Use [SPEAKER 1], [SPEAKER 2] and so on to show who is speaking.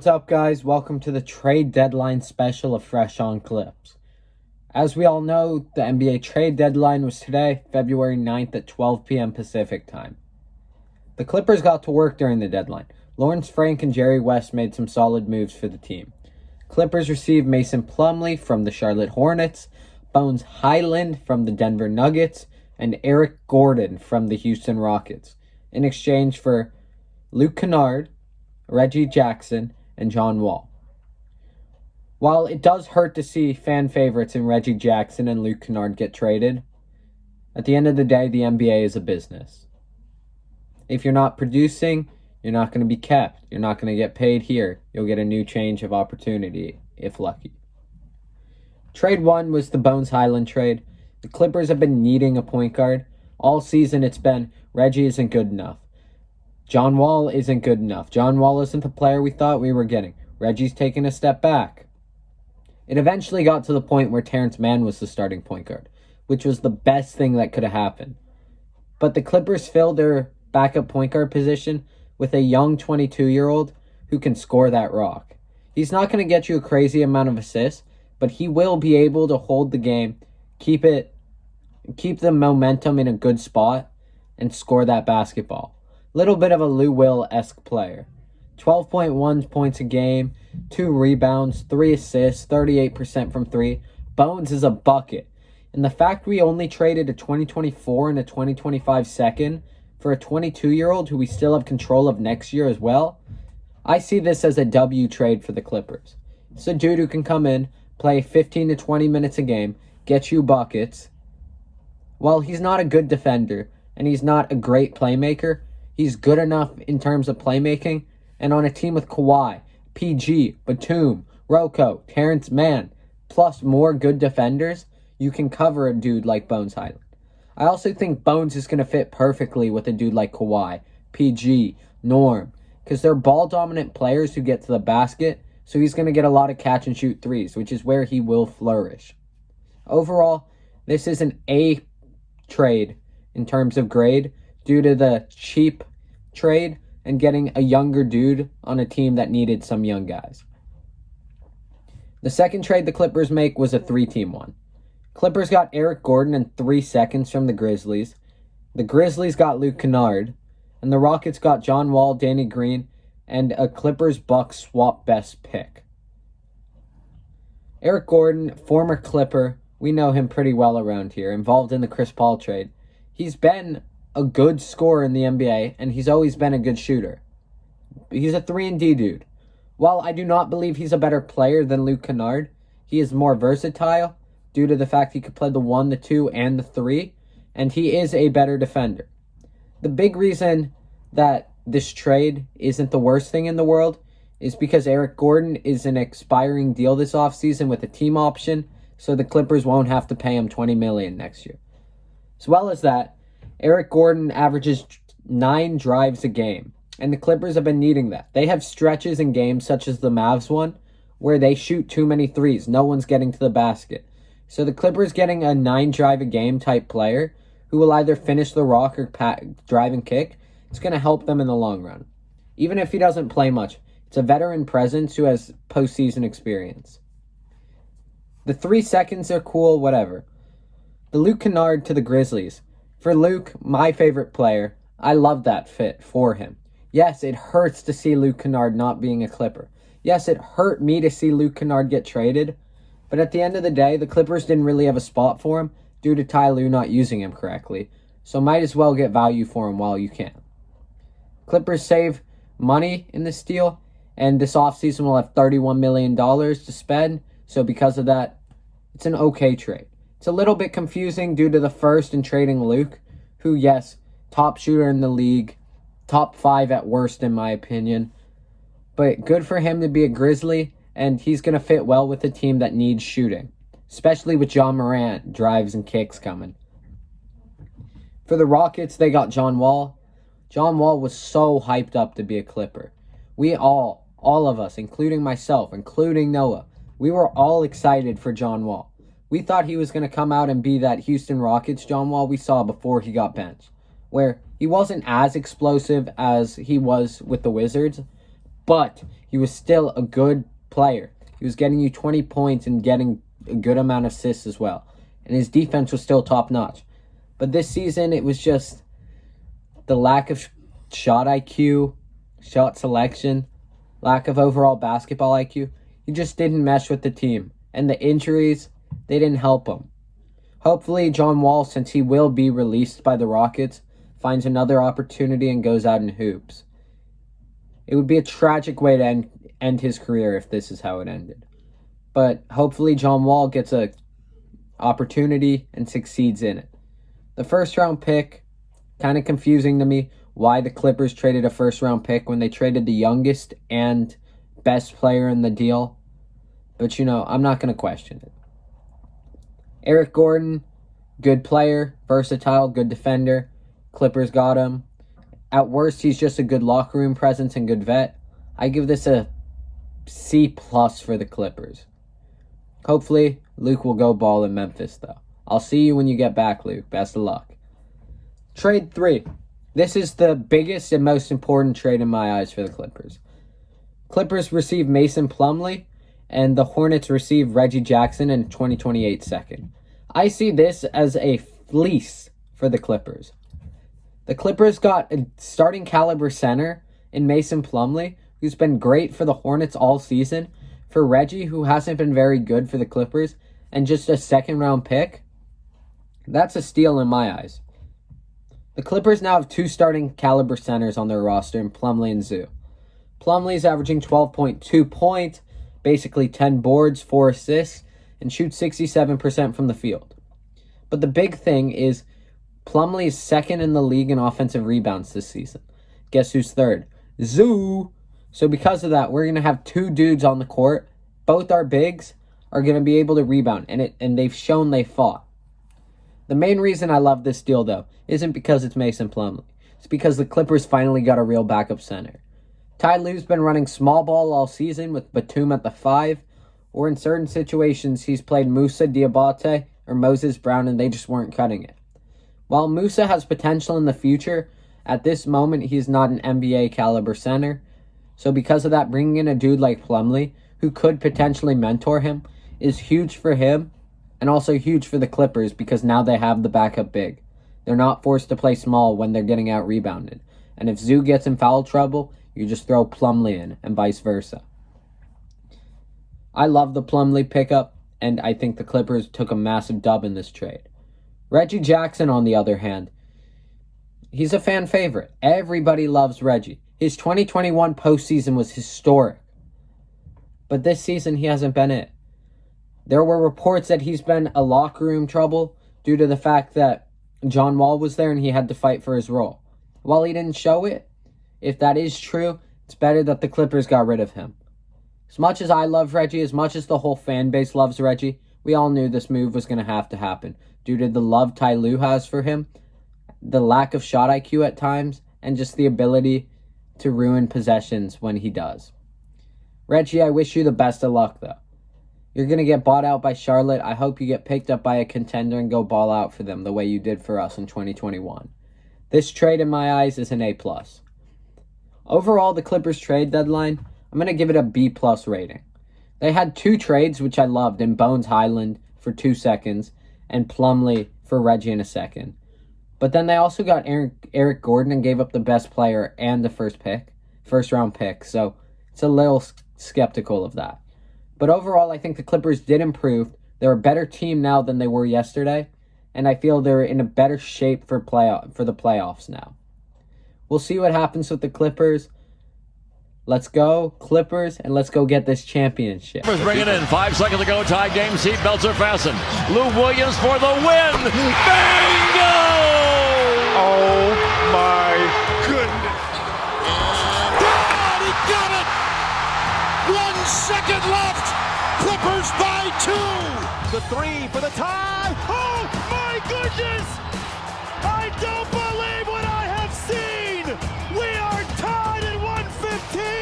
[SPEAKER 1] What's up, guys? Welcome to the trade deadline special of Fresh on Clips. As we all know, the NBA trade deadline was today, February 9th at 12 p.m. Pacific time. The Clippers got to work during the deadline. Lawrence Frank and Jerry West made some solid moves for the team. Clippers received Mason Plumlee from the Charlotte Hornets, Bones Hyland from the Denver Nuggets, and Eric Gordon from the Houston Rockets, in exchange for Luke Kennard, Reggie Jackson, and John Wall. While it does hurt to see fan favorites in Reggie Jackson and Luke Kennard get traded, at the end of the day, the NBA is a business. If you're not producing, you're not going to be kept. You're not going to get paid here. You'll get a new change of opportunity, if lucky. Trade 1 was the Bones Hyland trade. The Clippers have been needing a point guard. All season it's been, Reggie isn't good enough. John Wall isn't good enough. John Wall isn't the player we thought we were getting. Reggie's taking a step back. It eventually got to the point where Terrence Mann was the starting point guard, which was the best thing that could have happened. But the Clippers filled their backup point guard position with a young 22-year-old who can score that rock. He's not going to get you a crazy amount of assists, but he will be able to hold the game, keep the momentum in a good spot, and score that basketball. Little bit of a Lou Will-esque player. 12.1 points a game, 2 rebounds, 3 assists, 38% from 3. Bones is a bucket. And the fact we only traded a 2024 and a 2025 second for a 22-year-old who we still have control of next year as well, I see this as a W trade for the Clippers. It's a dude who can come in, play 15 to 20 minutes a game, get you buckets. While he's not a good defender and he's not a great playmaker, he's good enough in terms of playmaking, and on a team with Kawhi, PG, Batum, Rocco, Terrence Mann, plus more good defenders, you can cover a dude like Bones Hyland. I also think Bones is going to fit perfectly with a dude like Kawhi, PG, Norm, because they're ball-dominant players who get to the basket, so he's going to get a lot of catch-and-shoot threes, which is where he will flourish. Overall, this is an A trade in terms of grade, due to the cheap trade and getting a younger dude on a team that needed some young guys. The second trade the Clippers make was a 3-team one. Clippers got Eric Gordon and 3 seconds from the Grizzlies. The Grizzlies got Luke Kennard, and the Rockets got John Wall, Danny Green, and a Clippers-Bucks swap best pick. Eric Gordon, former Clipper, we know him pretty well around here, involved in the Chris Paul trade. He's been a good scorer in the NBA, and he's always been a good shooter. He's a 3-and-D dude. While I do not believe he's a better player than Luke Kennard, he is more versatile due to the fact he could play the 1, the 2, and the 3, and he is a better defender. The big reason that this trade isn't the worst thing in the world is because Eric Gordon is an expiring deal this offseason with a team option, so the Clippers won't have to pay him $20 million next year. As well as that, Eric Gordon averages 9 drives a game, and the Clippers have been needing that. They have stretches in games such as the Mavs one, where they shoot too many threes. No one's getting to the basket. So the Clippers getting a 9-drive-a-game type player who will either finish the rock or drive and kick, it's going to help them in the long run. Even if he doesn't play much, it's a veteran presence who has postseason experience. The 3 seconds are cool, whatever. The Luke Kennard to the Grizzlies. For Luke, my favorite player, I love that fit for him. Yes, it hurts to see Luke Kennard not being a Clipper. Yes, it hurt me to see Luke Kennard get traded. But at the end of the day, the Clippers didn't really have a spot for him due to Ty Lue not using him correctly. So might as well get value for him while you can. Clippers save money in this deal, and this offseason will have $31 million to spend. So because of that, it's an okay trade. It's a little bit confusing due to the first in trading Luke, who, yes, top shooter in the league, top 5 at worst in my opinion. But good for him to be a Grizzly, and he's going to fit well with a team that needs shooting, especially with John Morant, drives and kicks coming. For the Rockets, they got John Wall. John Wall was so hyped up to be a Clipper. We all of us, including myself, including Noah, we were all excited for John Wall. We thought he was going to come out and be that Houston Rockets John Wall we saw before he got benched, where he wasn't as explosive as he was with the Wizards, but he was still a good player. He was getting you 20 points and getting a good amount of assists as well. And his defense was still top-notch. But this season, it was just the lack of shot IQ, shot selection, lack of overall basketball IQ. He just didn't mesh with the team. And the injuries, they didn't help him. Hopefully, John Wall, since he will be released by the Rockets, finds another opportunity and goes out in hoops. It would be a tragic way to end his career if this is how it ended. But hopefully John Wall gets a opportunity and succeeds in it. The first round pick, kind of confusing to me why the Clippers traded a first round pick when they traded the youngest and best player in the deal. But I'm not going to question it. Eric Gordon, good player, versatile, good defender. Clippers got him. At worst, he's just a good locker room presence and good vet. I give this a C+ for the Clippers. Hopefully, Luke will go ball in Memphis, though. I'll see you when you get back, Luke. Best of luck. Trade 3. This is the biggest and most important trade in my eyes for the Clippers. Clippers receive Mason Plumlee, and the Hornets receive Reggie Jackson in 2028 second. I see this as a fleece for the Clippers. The Clippers got a starting caliber center in Mason Plumlee, who's been great for the Hornets all season, for Reggie, who hasn't been very good for the Clippers, and just a second-round pick. That's a steal in my eyes. The Clippers now have 2 starting caliber centers on their roster in Plumlee and Zoo. Plumlee's averaging 12.2 points, basically 10 boards, 4 assists, and shoots 67% from the field. But the big thing is Plumlee is second in the league in offensive rebounds this season. Guess who's third? Zoo! So because of that, we're going to have 2 dudes on the court. Both our bigs are going to be able to rebound, and they've shown they fought. The main reason I love this deal, though, isn't because it's Mason Plumlee. It's because the Clippers finally got a real backup center. Ty Lue's been running small ball all season with Batum at the 5, or in certain situations, he's played Musa Diabate or Moses Brown, and they just weren't cutting it. While Musa has potential in the future, at this moment, he's not an NBA caliber center. So because of that, bringing in a dude like Plumlee, who could potentially mentor him, is huge for him and also huge for the Clippers because now they have the backup big. They're not forced to play small when they're getting out-rebounded. And if Zoo gets in foul trouble, you just throw Plumlee in and vice versa. I love the Plumlee pickup, and I think the Clippers took a massive dub in this trade. Reggie Jackson, on the other hand, he's a fan favorite. Everybody loves Reggie. His 2021 postseason was historic. But this season, he hasn't been it. There were reports that he's been a locker room trouble due to the fact that John Wall was there and he had to fight for his role. While he didn't show it, if that is true, it's better that the Clippers got rid of him. As much as I love Reggie, as much as the whole fan base loves Reggie, we all knew this move was going to happen due to the love Ty Lue has for him, the lack of shot IQ at times, and just the ability to ruin possessions when he does. Reggie, I wish you the best of luck, though. You're going to get bought out by Charlotte. I hope you get picked up by a contender and go ball out for them the way you did for us in 2021. This trade, in my eyes, is an A+. Overall, the Clippers trade deadline, I'm going to give it a B+ rating. They had 2 trades, which I loved, in Bones Highland for 2 seconds and Plumlee for Reggie in a second. But then they also got Eric Gordon and gave up the best player and the first round pick. So it's a little skeptical of that. But overall, I think the Clippers did improve. They're a better team now than they were yesterday. And I feel they're in a better shape for the playoffs now. We'll see what happens with the Clippers. Let's go, Clippers, and let's go get this championship.
[SPEAKER 2] Clippers bring it in. 5 seconds to go. Tie game. Seatbelts are fastened. Lou Williams for the win. Bingo!
[SPEAKER 3] Oh, my goodness.
[SPEAKER 4] He got it! 1 second left. Clippers by 2.
[SPEAKER 3] The 3 for the tie. Oh, my goodness. I don't believe